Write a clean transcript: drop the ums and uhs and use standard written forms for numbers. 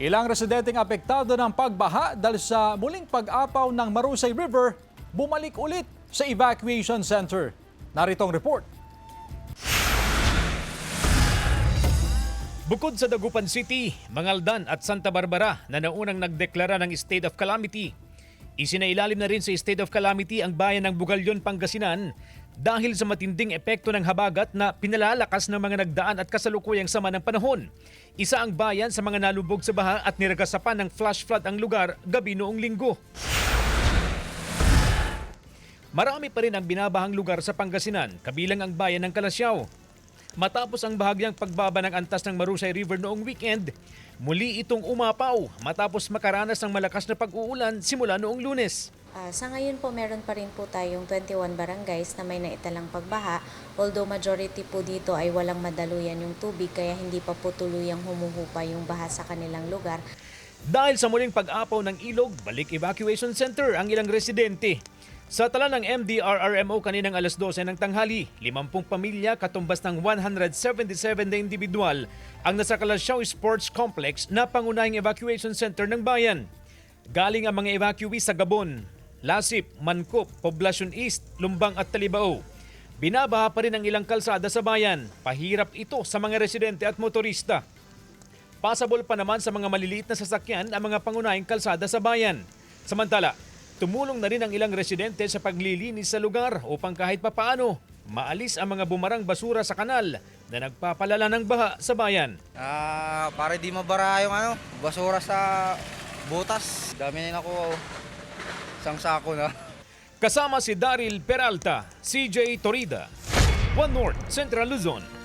Ilang residenteng apektado ng pagbaha dahil sa muling pag-apaw ng Marusay River, bumalik ulit sa evacuation center. Narito ang report. Bukod sa Dagupan City, Mangaldan at Santa Barbara na naunang nagdeklara ng state of calamity, isinailalim na rin sa state of calamity ang bayan ng Bugalyon, Pangasinan dahil sa matinding epekto ng habagat na pinalalakas ng mga nagdaan at kasalukuyang sama ng panahon. Isa ang bayan sa mga nalubog sa baha at niragasapan ng flash flood ang lugar gabi noong Linggo. Marami pa rin ang binabahang lugar sa Pangasinan, kabilang ang bayan ng Kalasyaw. Matapos ang bahagyang pagbaba ng antas ng Marusay River noong weekend, muli itong umapaw matapos makaranas ng malakas na pag-uulan simula noong Lunes. Sa ngayon po, meron pa rin po tayong 21 barangays na may naitalang pagbaha. Although majority po dito ay walang madaluyan yung tubig kaya hindi pa po tuluyang humuhupa yung baha sa kanilang lugar. Dahil sa muling pag-apaw ng ilog, balik evacuation center ang ilang residente. Sa tala ng MDRRMO kaninang alas 12 ng tanghali, 50 pamilya katumbas ng 177 na individual ang nasa Kalasyaw Sports Complex na pangunahing evacuation center ng bayan. Galing ang mga evacuees sa Gabon, Lasip, Mancop, Poblacion East, Lumbang at Talibao. Binabaha pa rin ang ilang kalsada sa bayan. Pahirap ito sa mga residente at motorista. Pasabol pa naman sa mga maliliit na sasakyan ang mga pangunahing kalsada sa bayan. Samantala, tumulong na rin ang ilang residente sa paglilinis sa lugar upang kahit papaano maalis ang mga bumarang basura sa kanal na nagpapalala ng baha sa bayan. Para di mabara yung basura sa butas. Dami na nakuha. Isang sako na. Kasama si Daryl Peralta, CJ Torida, One North, Central Luzon.